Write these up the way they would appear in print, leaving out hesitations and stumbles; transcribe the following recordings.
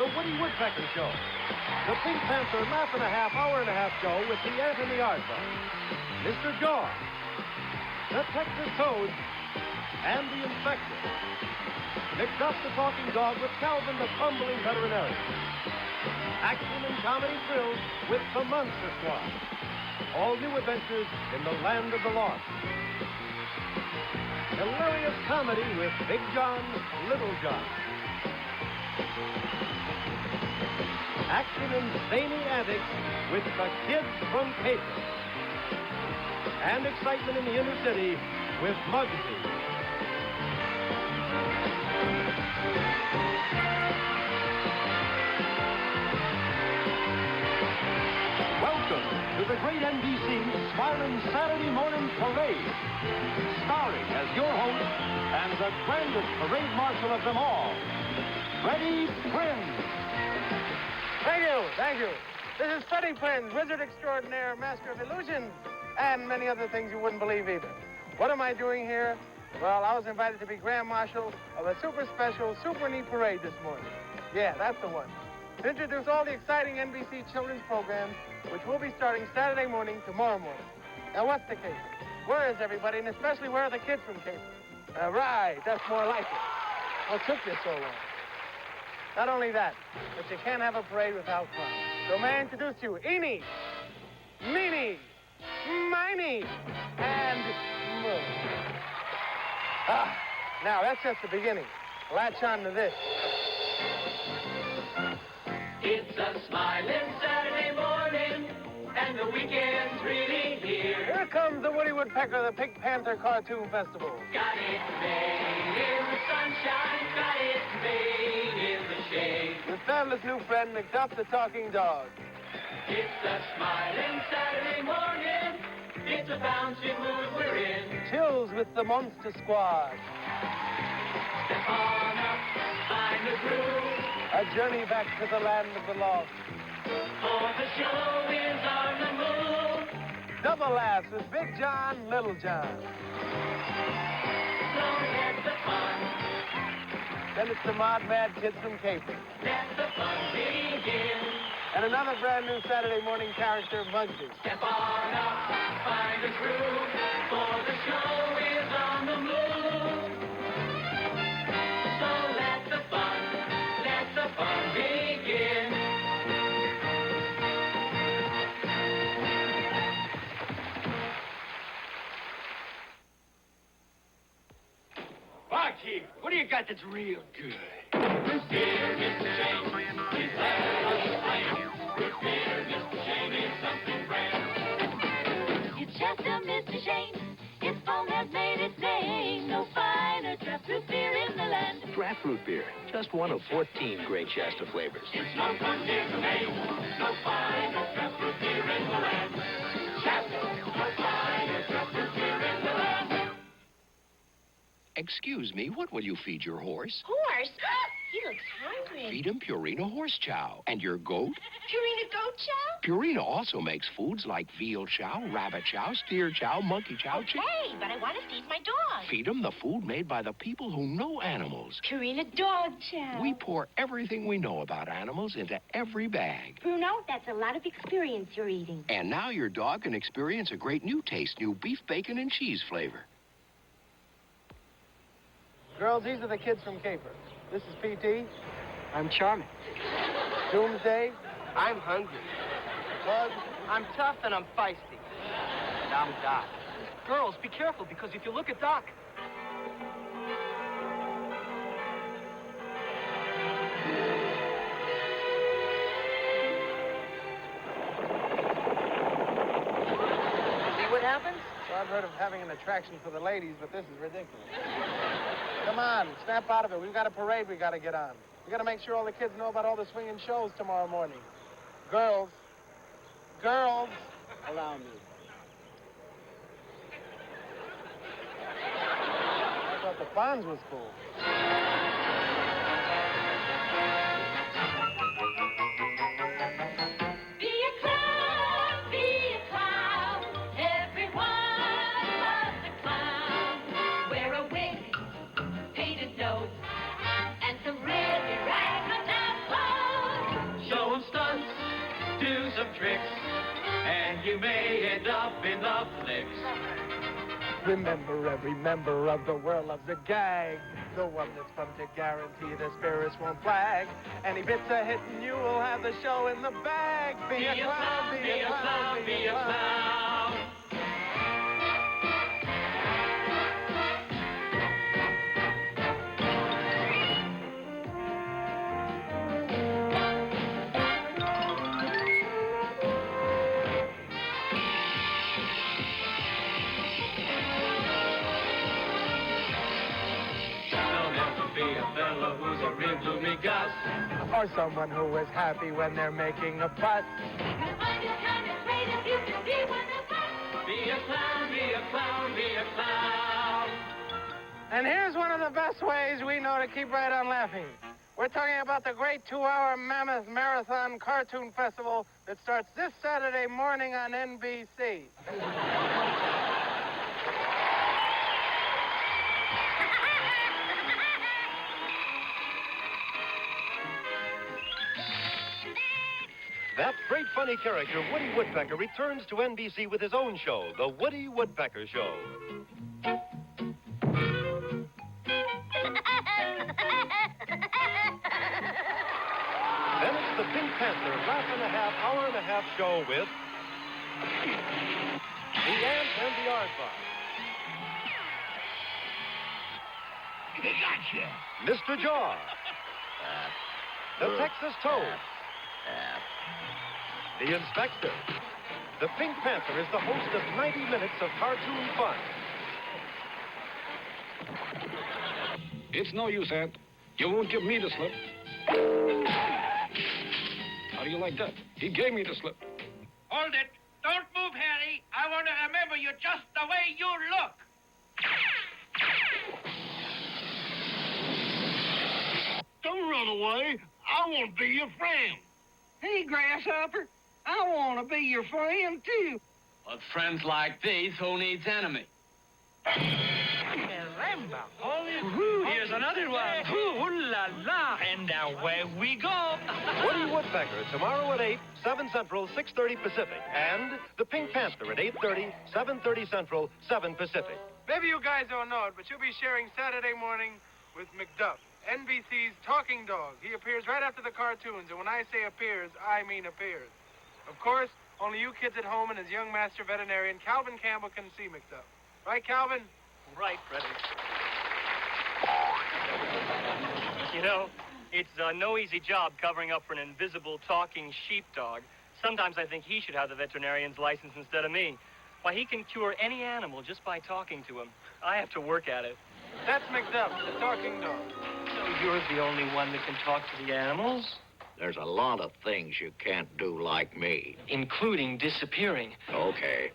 The Woody Woodpecker Show. The Pink Panther laugh-and-a-half, hour-and-a-half show with the Ant and the Aardvark. Mr. Jaw. The Texas Toad. And the Inspector. McDuff the Talking Dog with Calvin the Fumbling Veterinarian. Action and comedy thrills with the Monster Squad. All new adventures in the land of the lost. Hilarious comedy with Big John, Little John. Action and zany antics with the kids from C.A.P.E.R. And excitement in the inner city with Muggsy. Welcome to the great NBC Smilin Saturday Morning Parade. Starring as your host and the grandest parade marshal of them all, Freddie Prinze. Thank you. This is Freddie Prinze, wizard extraordinaire, master of illusions, and many other things you wouldn't believe either. What am I doing here? Well, I was invited to be Grand Marshal of a super special, super neat parade this morning. Yeah, that's the one. To introduce all the exciting NBC children's programs, which will be starting Saturday morning, tomorrow morning. Now, what's the case? Where is everybody, and especially where are the kids from C.A.P.E.R? Right, that's more like it. What took you so long? Not only that, but you can't have a parade without fun. So may I introduce you, Eenie, Meenie, Miney, and Moo. Now that's just the beginning. Latch on to this. It's a smiling Saturday morning, and the weekend's really here. Here comes the Woody Woodpecker, the Pink Panther Cartoon Festival. Got it made in the sunshine, got it made in the shade. With fabulous new friend, McDuff the Talking Dog. It's a smiling Saturday morning, it's a bouncing mood we're in. Chills with the Monster Squad. Step on up, find the groove. A journey back to the land of the lost. For the show is on the move. Double laughs with Big John, Little John. So let the fun, Then it's the Mod Mad Kids from C.A.P.E.R. let the fun begin. And another brand new Saturday morning character, Muggsy. Step on up, find the groove. For the show is on the move. So let the fun begin. Barkeep, what do you got that's real good? Root beer, Mr. Shane, is there on the flame. Root beer, Mr. Shane, is something grand. It's just a Mr. Shane. His phone has made its name. No finer draft root beer in the land. Draft root beer, just one of 14 great Shasta flavors. It's no fun beer to make. No finer draft root beer in the land. Shasta, no finer draft root beer in the land. Excuse me, what will you feed your horse? Horse? He looks hungry. Feed him Purina horse chow. And your goat? Purina goat chow? Purina also makes foods like veal chow, rabbit chow, steer chow, monkey chow, chicken. Hey, but I want to feed my dog. Feed him the food made by the people who know animals. Purina dog chow. We pour everything we know about animals into every bag. Bruno, that's a lot of experience you're eating. And now your dog can experience a great new taste, new beef, bacon, and cheese flavor. Girls, these are the kids from C.A.P.E.R. This is P.T. I'm charming. Doomsday. I'm hungry. Bug. I'm tough and I'm feisty. And I'm Doc. Girls, be careful, because if you look at Doc... See what happens? Well, I've heard of having an attraction for the ladies, but this is ridiculous. Come on, snap out of it. We've got a parade we got to get on. We got to make sure all the kids know about all the swinging shows tomorrow morning. Girls. Allow me. I thought the Fonz was cool. Be a clown, everyone loves a clown. Wear a wig, painted nose, and some really ragged clothes. do some tricks, and you may end up in the flicks. Remember, every member of the world loves a gag. The one that's fun to guarantee the spirits won't flag. Any bits are hitting, you will have the show in the bag. Be a clown, be a clown, be a clown. Or someone who is happy when they're making a fuss. You'll find it kind of great if you can be one of us. Be a clown, be a clown, be a clown. And here's one of the best ways we know to keep right on laughing. We're talking about the great 2-hour Mammoth Marathon Cartoon Festival that starts this Saturday morning on NBC. That great funny character, Woody Woodpecker, returns to NBC with his own show, The Woody Woodpecker Show. Then it's the Pink Panther laugh-and-a-half, hour-and-a-half show with the Ant and the Aardvark. Gotcha. Mr. Jaw. The Texas Toad. The Inspector. The Pink Panther is the host of 90 minutes of cartoon fun. It's no use, Ant. You won't give me the slip. How do you like that? He gave me the slip. Hold it. Don't move, Harry. I want to remember you just the way you look. Don't run away. I want to be your friend. Hey, Grasshopper. I want to be your friend, too. With friends like these, who needs enemy? Here's another one. Ooh la la. And away we go. Woody Woodpecker, tomorrow at 8, 7 Central, 6:30 Pacific. And The Pink Panther at 8:30, 7:30 Central, 7 Pacific. Maybe you guys don't know it, but you'll be sharing Saturday morning with McDuff, NBC's Talking Dog. He appears right after the cartoons, and when I say appears, I mean appears. Of course, only you kids at home and his young master veterinarian, Calvin Campbell, can see McDuff. Right, Calvin? Right, Freddie. You know, it's no easy job covering up for an invisible talking sheepdog. Sometimes I think he should have the veterinarian's license instead of me. Why, he can cure any animal just by talking to him. I have to work at it. That's McDuff, the talking dog. So you're the only one that can talk to the animals? There's a lot of things you can't do like me. Including disappearing. Okay.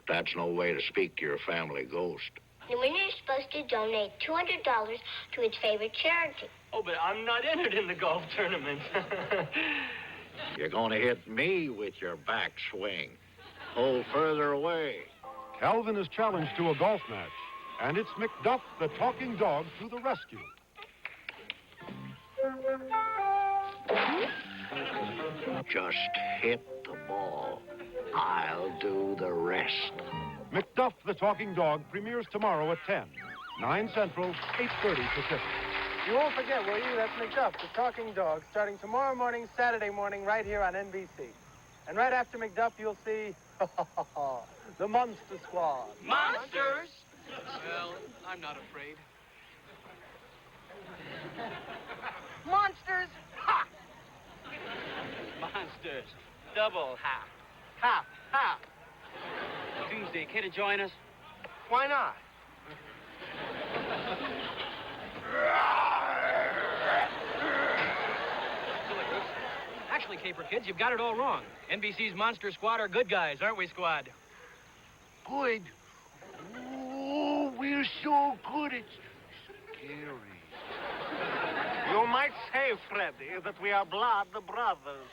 That's no way to speak to your family ghost. The winner is supposed to donate $200 to its favorite charity. Oh, but I'm not entered in the golf tournament. You're going to hit me with your backswing. Hold further away. Calvin is challenged to a golf match, and it's McDuff, the talking dog, to the rescue. Just hit the ball. I'll do the rest. McDuff, the talking dog, premieres tomorrow at 10, 9 Central, 8:30 Pacific. You won't forget, will you? That's McDuff, the talking dog, starting tomorrow morning, Saturday morning, right here on NBC. And right after McDuff, you'll see the Monster Squad. Monsters? Well, I'm not afraid. Monsters. Ha! Monsters. Double hop. Hop, hop. Tuesday, care to join us? Why not? Actually, Caper kids, you've got it all wrong. NBC's Monster Squad are good guys, aren't we, Squad? Good. Oh, we're so good. It's scary. You might say, Freddie, that we are blood brothers.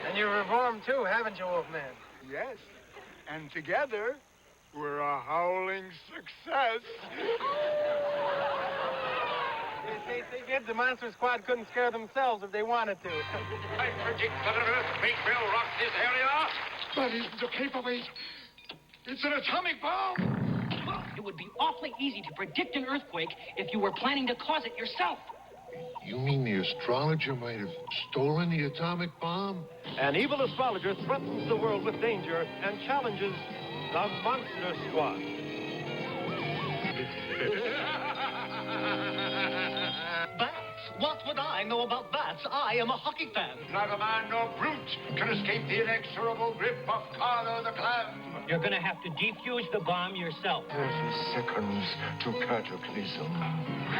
And you're reformed, too, haven't you, Wolfman? Yes. And together, we're a howling success. Casey. Kids, the Monster Squad couldn't scare themselves if they wanted to. I predict that an earthquake will rock this area. That isn't a paperweight. It's an atomic bomb. It would be awfully easy to predict an earthquake if you were planning to cause it yourself. You mean the astrologer might have stolen the atomic bomb? An evil astrologer threatens the world with danger and challenges the Monster Squad. Bats? What would I know about bats? I am a hockey fan. Neither man nor brute can escape the inexorable grip of Carlo the Clam. You're going to have to defuse the bomb yourself. 30 seconds to cataclysm.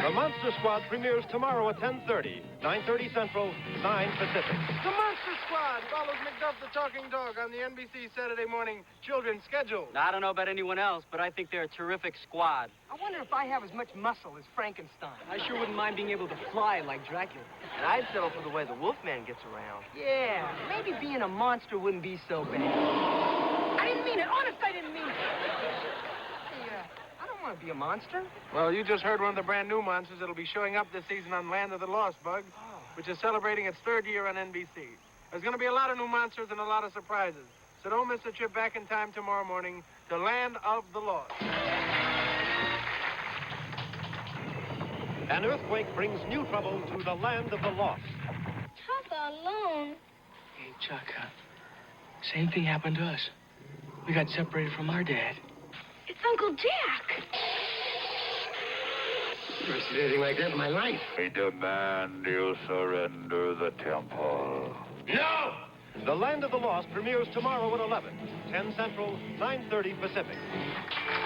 The Monster Squad premieres tomorrow at 10:30, 9:30 Central, 9 Pacific. The Monster Squad follows McDuff the Talking Dog on the NBC Saturday morning children's schedule. Now, I don't know about anyone else, but I think they're a terrific squad. I wonder if I have as much muscle as Frankenstein. I sure wouldn't mind being able to fly like Dracula. And I'd settle for the way the Wolfman gets around. Yeah, maybe being a monster wouldn't be so bad. I didn't mean it. Honest, I didn't mean it. Hey, I don't want to be a monster. Well, you just heard one of the brand new monsters that'll be showing up this season on Land of the Lost, Bug, which is celebrating its 3rd year on NBC. There's going to be a lot of new monsters and a lot of surprises. So don't miss a trip back in time tomorrow morning to Land of the Lost. An earthquake brings new trouble to the Land of the Lost. Papa alone. Hey, Chuck, same thing happened to us. We got separated from our dad. It's Uncle Jack. Never seen anything like that in my life. I demand you surrender the temple. No! The Land of the Lost premieres tomorrow at 11, 10 Central, 9:30 Pacific.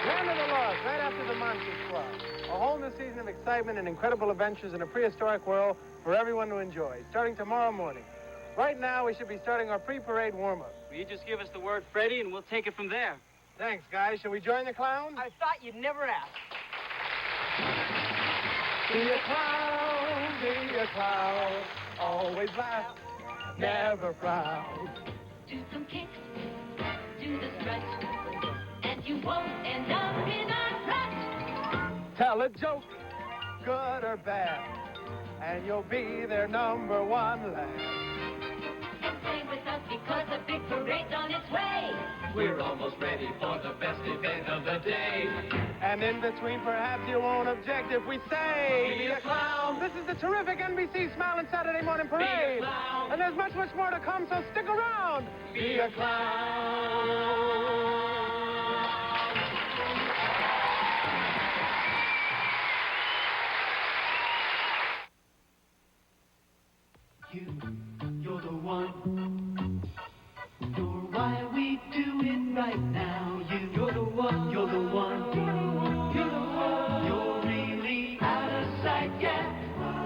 Land of the Lost, right after the Monster Squad. A whole new season of excitement and incredible adventures in a prehistoric world for everyone to enjoy, starting tomorrow morning. Right now, we should be starting our pre-parade warm-up. Will you just give us the word, Freddie, and we'll take it from there. Thanks, guys. Shall we join the clowns? I thought you'd never ask. Be a clown, always laugh, never frown. Do some kicks, do the strut, and you won't end up in a rut. Tell a joke, good or bad, and you'll be their number one lad. And stay with us because the big parade's on its way. We're almost ready for the best event of the day. And in between, perhaps you won't object if we say, Be a clown. This is the terrific NBC Smilin Saturday Morning Parade. Be a clown. And there's much, much more to come, so stick around. Be a clown. You're the one. You're why we do it right now. You're the one. You're the one. You're the one. You're really out of sight, yeah.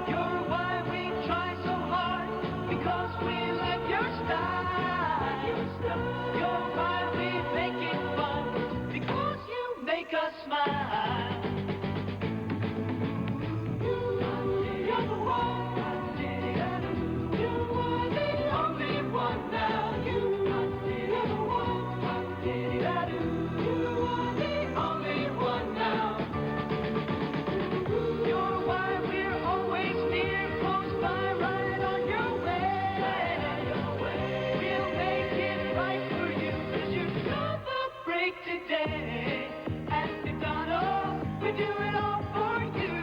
You're why we try so hard, because we like your style. You're why we make it fun, because you make us smile. You're the one. Today at McDonald, we do it all for you.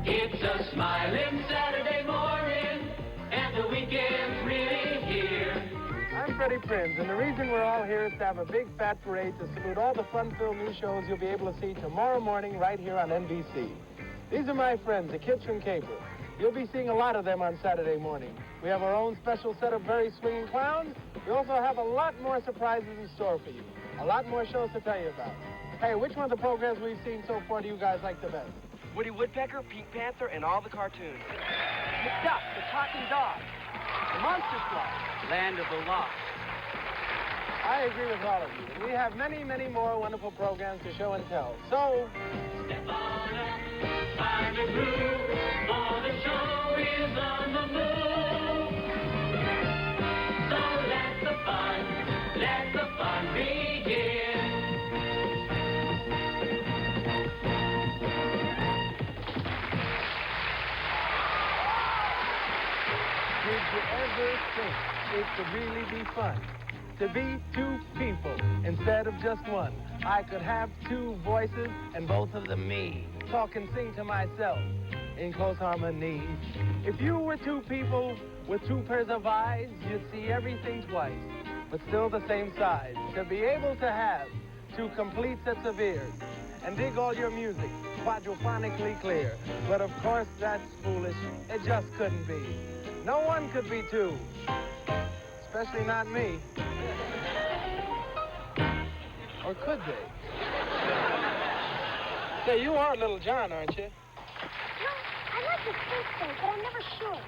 It's a smiling Saturday morning, and the weekend's really here. I'm Freddie Prinze, and the reason we're all here is to have a big fat parade to salute all the fun-filled new shows you'll be able to see tomorrow morning right here on NBC. These are my friends, the kids from C.A.P.E.R. You'll be seeing a lot of them on Saturday morning. We have our own special set of very swinging clowns. We also have a lot more surprises in store for you. A lot more shows to tell you about. Hey, which one of the programs we've seen so far do you guys like the best? Woody Woodpecker, Panther, and all the cartoons. McDuff the Talking Dog. The Monster Squad. Land of the Lost. I agree with all of you. And we have many, many more wonderful programs to show and tell. So, Step on up, find a groove, for the show is on the move. So let the fun begin. Did you ever think it could really be fun to be two people instead of just one? I could have two voices and both of them me. Talk and sing to myself in close harmony. If you were two people with two pairs of eyes, you'd see everything twice, but still the same size. To be able to have two complete sets of ears and dig all your music quadrophonically clear. But of course that's foolish. It just couldn't be. No one could be two, especially not me. Or could they? Say, you are Little John, aren't you? No, I'd like to think so, but I'm never sure.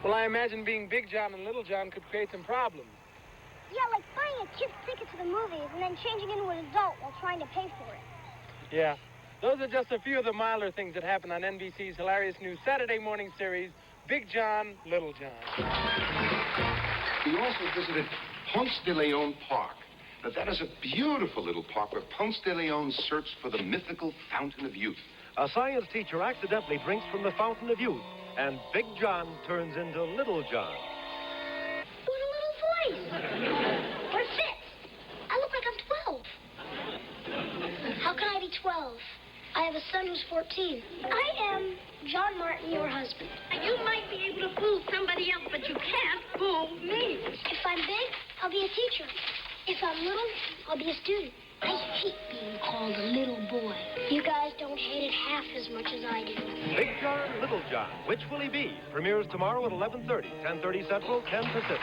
Well, I imagine being Big John and Little John could create some problems. Yeah, like buying a kid's ticket to the movies and then changing into an adult while trying to pay for it. Yeah, those are just a few of the milder things that happen on NBC's hilarious new Saturday morning series, Big John, Little John. We also visited Ponce de Leon Park. Now, that is a beautiful little park where Ponce de Leon searched for the mythical Fountain of Youth. A science teacher accidentally drinks from the Fountain of Youth, and Big John turns into Little John. What a little voice. What a fit. I look like I'm 12. How can I be 12? I have a son who's 14. I am John Martin, your husband. You might be able to fool somebody else, but you can't fool me. If I'm big, I'll be a teacher. If I'm little, I'll be a student. I hate being called a little boy. You guys don't hate it half as much as I do. Big John, Little John, which will he be? Premieres tomorrow at 11:30, 10:30 Central, 10 Pacific.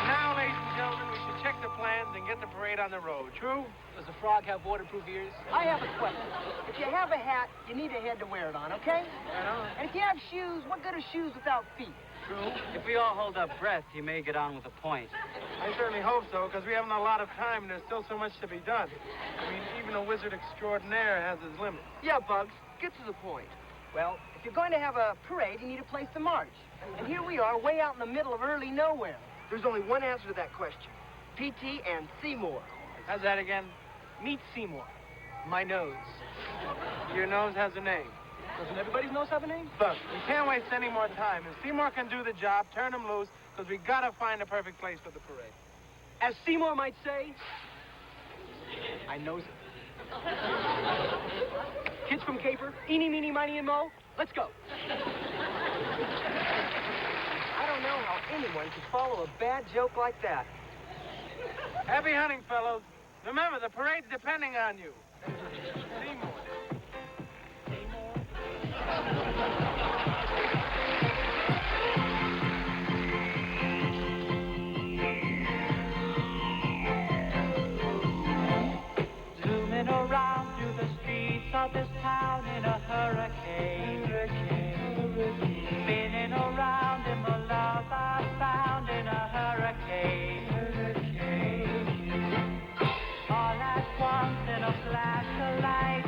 Now, ladies and gentlemen, we should check the plans and get the parade on the road. True? Does a frog have waterproof ears? I have a question. If you have a hat, you need a head to wear it on, okay? Right on. And if you have shoes, what good are shoes without feet? True. If we all hold our breath, he may get on with a point. I certainly hope so, because we haven't a lot of time and there's still so much to be done. I mean, even a wizard extraordinaire has his limits. Yeah, Bugs, get to the point. Well, if you're going to have a parade, you need a place to march. And here we are, way out in the middle of early nowhere. There's only one answer to that question. P.T. and Seymour. How's that again? Meet Seymour. My nose. Your nose has a name. Doesn't everybody's nose have a name? Look, we can't waste any more time. If Seymour can do the job, turn him loose, because we gotta find a perfect place for the parade. As Seymour might say, I knows it. Kids from Cape-E.R, eeny, meeny, miny, and mo, let's go. I don't know how anyone could follow a bad joke like that. Happy hunting, fellows. Remember, the parade's depending on you. Seymour. Zooming around through the streets of this town in a hurricane. Spinning around in the love I found in a hurricane. All at once in a flash of light,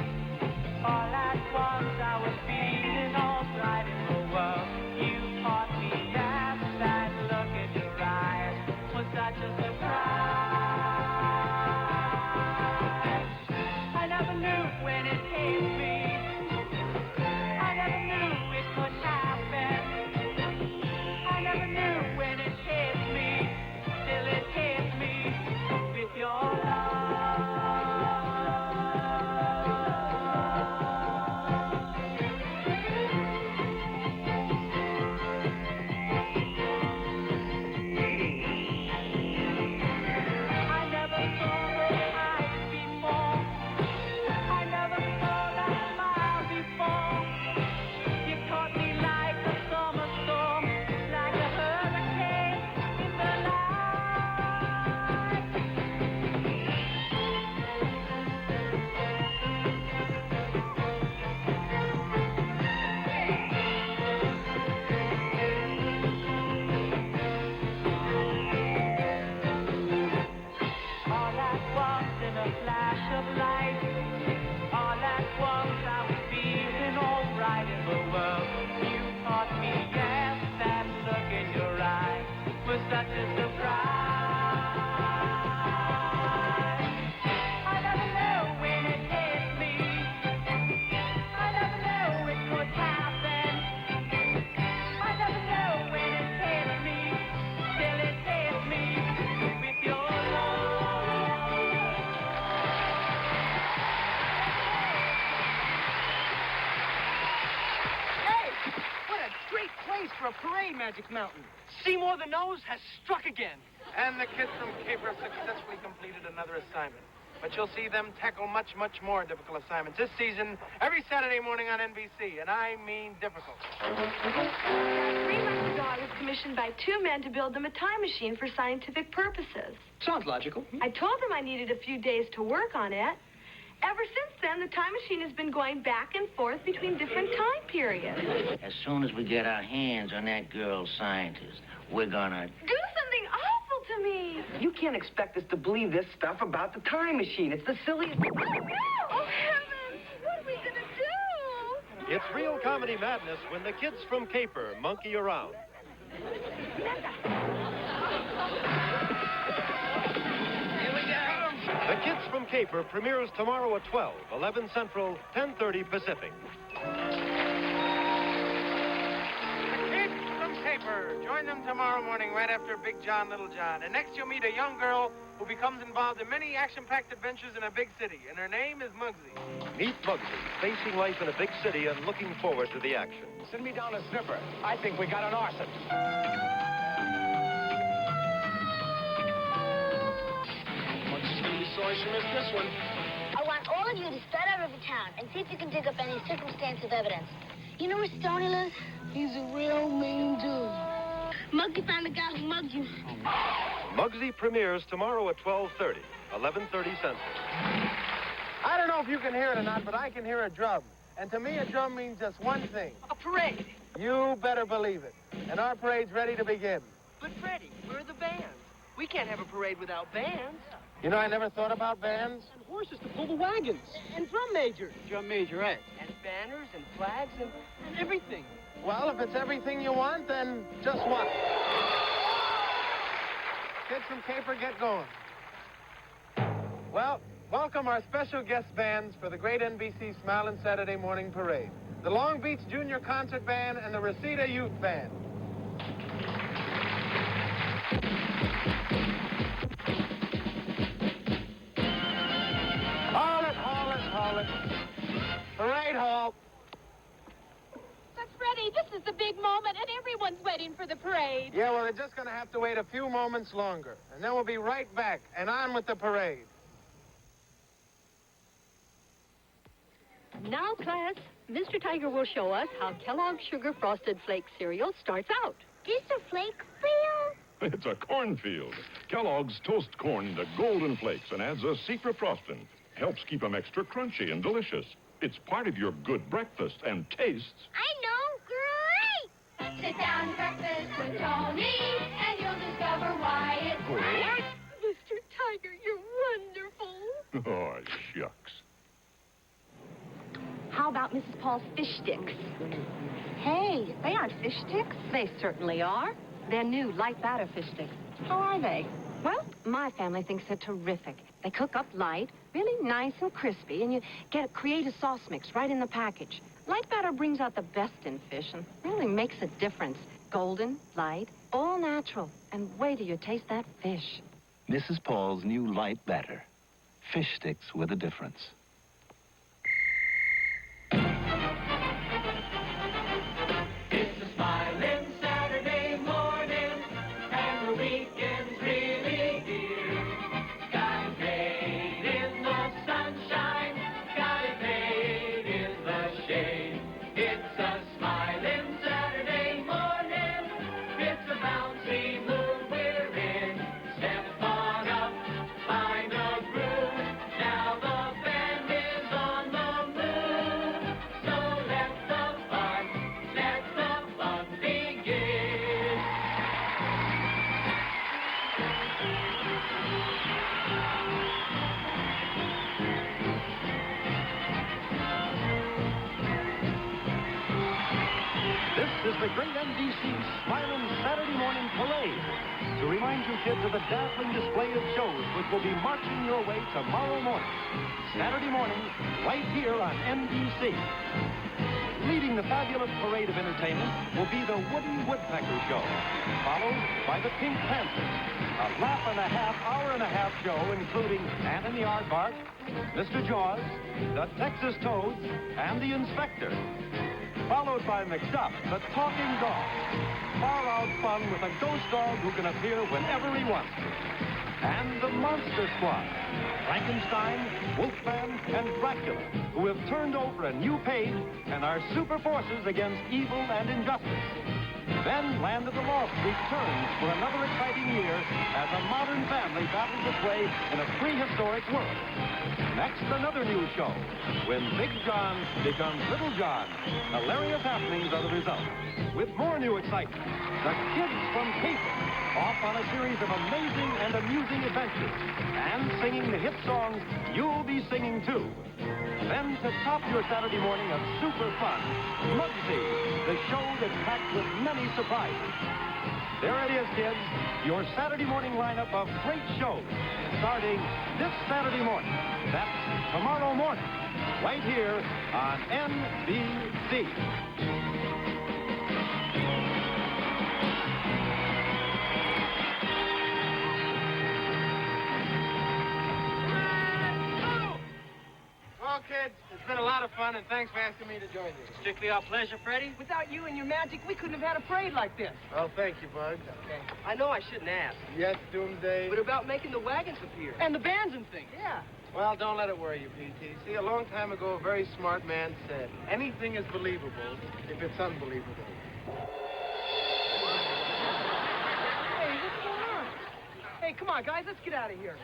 a parade, Magic Mountain. Seymour the Nose has struck again. And the kids from C.A.P.E.R successfully completed another assignment. But you'll see them tackle much, much more difficult assignments this season, every Saturday morning on NBC. And I mean difficult. 3 months ago, I was commissioned by 2 men to build them a time machine for scientific purposes. Sounds logical. I told them I needed a few days to work on it. Ever since then, the time machine has been going back and forth between different time periods. As soon as we get our hands on that girl scientist, we're gonna... Do something awful to me! You can't expect us to believe this stuff about the time machine. It's the silliest... Oh, no! Oh, heavens! What are we gonna do? It's real comedy madness when the kids from C.A.P.E.R monkey around. The Kids from C.A.P.E.R premieres tomorrow at 12, 11 Central, 10:30 Pacific. The kids from C.A.P.E.R. Join them tomorrow morning right after Big John, Little John. And next you'll meet a young girl who becomes involved in many action-packed adventures in a big city. And her name is Muggsy. Meet Muggsy, facing life in a big city and looking forward to the action. Send me down a sniffer. I think we got an arson. Sorry she missed this one. I want all of you to start out over town and see if you can dig up any circumstantial evidence. You know where Stoney lives? He's a real mean dude. Muggsy found the guy who mugged you. Muggsy premieres tomorrow at 12:30, 11:30 Central. I don't know if you can hear it or not, but I can hear a drum. And to me, a drum means just one thing. A parade. You better believe it. And our parade's ready to begin. But, Freddie, where are the bands? We can't have a parade without bands. You know, I never thought about bands. And horses to pull the wagons. And drum majors. Drum majorette. And banners and flags and everything. Well, if it's everything you want, then just what? Kids from C.A.P.E.R, get going. Well, welcome our special guest bands for the great NBC Smilin Saturday Morning Parade. The Long Beach Junior Concert Band and the Reseda Youth Band. Haul it. Parade halt. But, Freddie, this is the big moment, and everyone's waiting for the parade. Yeah, well, they're just going to have to wait a few moments longer. And then we'll be right back and on with the parade. Now, class, Mr. Tiger will show us how Kellogg's Sugar Frosted Flake cereal starts out. Is a flake real? It's a cornfield. Kellogg's toast corn into golden flakes and adds a secret frosting. Helps keep them extra crunchy and delicious. It's part of your good breakfast and tastes. I know. Great! Sit down to breakfast with Tony, and you'll discover why it's great. Mr. Tiger, you're wonderful. Oh, shucks. How about Mrs. Paul's fish sticks? Hey, they aren't fish sticks. They certainly are. They're new light batter fish sticks. How are they? Well, my family thinks they're terrific. They cook up light, really nice and crispy, and you create a sauce mix right in the package. Light batter brings out the best in fish and really makes a difference. Golden, light, all natural. And wait till you taste that fish. Mrs. Paul's new light batter. Fish sticks with a difference. It's a smiling Saturday morning, and the weekend's really here. Got it made in the sunshine, got it made in the shade. It's a smiling Saturday morning, it's a bouncy mood we're in. Step on up, find a groove, now the band is on the move. So let the fun begin. This is the great NBC Smilin Saturday Morning Parade to remind you kids of the dazzling display of shows which will be marching your way tomorrow morning. Saturday morning, right here on NBC. Leading the fabulous parade of entertainment will be the Woodpecker Show, followed by the Pink Panther, a hour and a half show including Ant and the Aardvark, Mr. Jaws, the Texas Toads, and the Inspector. followed by McDuff the Talking Dog. Far-out fun with a ghost dog who can appear whenever he wants to. And the Monster Squad, Frankenstein, Wolfman, and Dracula, who have turned over a new page and are super forces against evil and injustice. Then Land of the Lost returns for another exciting year as a modern family battles its way in a prehistoric world. Next, another new show, when Big John becomes Little John. Hilarious happenings are the result. With more new excitement, the kids from Campbell, off on a series of amazing and amusing adventures, and singing the hit songs you'll be singing too. Then, to top your Saturday morning of super fun, Muggsy, the show that's packed with many surprises. There it is, kids, your Saturday morning lineup of great shows, starting this Saturday morning. That's tomorrow morning, right here on NBC. Well, kids, it's been a lot of fun, and thanks for asking me to join you. Strictly our pleasure, Freddie. Without you and your magic, we couldn't have had a parade like this. Well, thank you, Bugs. Okay. I know I shouldn't ask. Yes, Doomsday. But about making the wagons appear. And the bands and things. Yeah. Well, don't let it worry you, P.T. See, a long time ago, a very smart man said, anything is believable if it's unbelievable. Hey, what's going on? Hey, come on, guys, let's get out of here.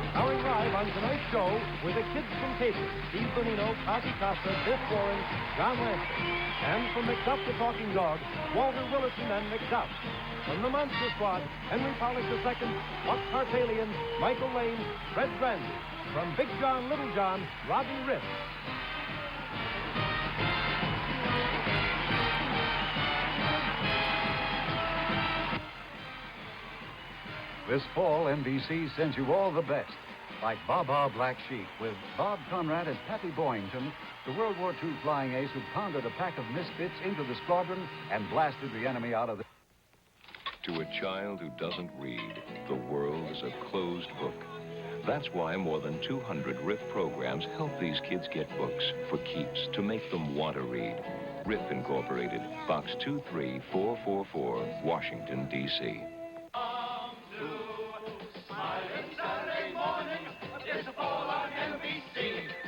Starring live on tonight's show were the kids from Campbell, Steve Bonino, Kathie Costa, Biff Warren, John Lansing. And from McDuff the Talking Dog, Walter Willison and McDuff. From the Monster Squad, Henry Pollock II, Buck Hartalian, Michael Lane, Fred Brandy. From Big John, Little John, Robbie Rist. This fall, NBC sends you all the best. Like Baba Black Sheep with Bob Conrad and Pappy Boyington, the World War II flying ace who pounded a pack of misfits into the squadron and blasted the enemy out of the... To a child who doesn't read, the world is a closed book. That's why more than 200 RIF programs help these kids get books for keeps to make them want to read. RIF Incorporated, Box 23444, Washington, D.C. Smilin' Saturday morning, it's a fall on NBC.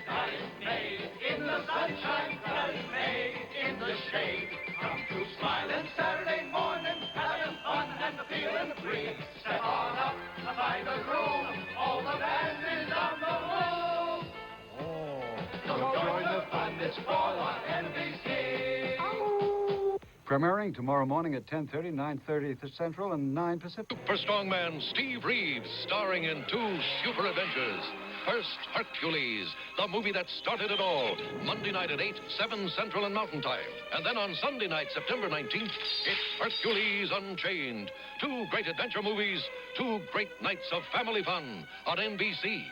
Got it made in the sunshine, got it made in the shade. Come to Smilin' Saturday morning, having fun and feeling free. Step on up, find a room, all the band is on the move. So join the fun this fall on NBC. Premiering tomorrow morning at 10:30, 9:30 Central, and 9 Pacific. For strongman Steve Reeves, starring in 2 super adventures. First, Hercules, the movie that started it all. Monday night at 8, 7 Central and Mountain Time. And then on Sunday night, September 19th, it's Hercules Unchained. 2 great adventure movies, 2 great nights of family fun on NBC.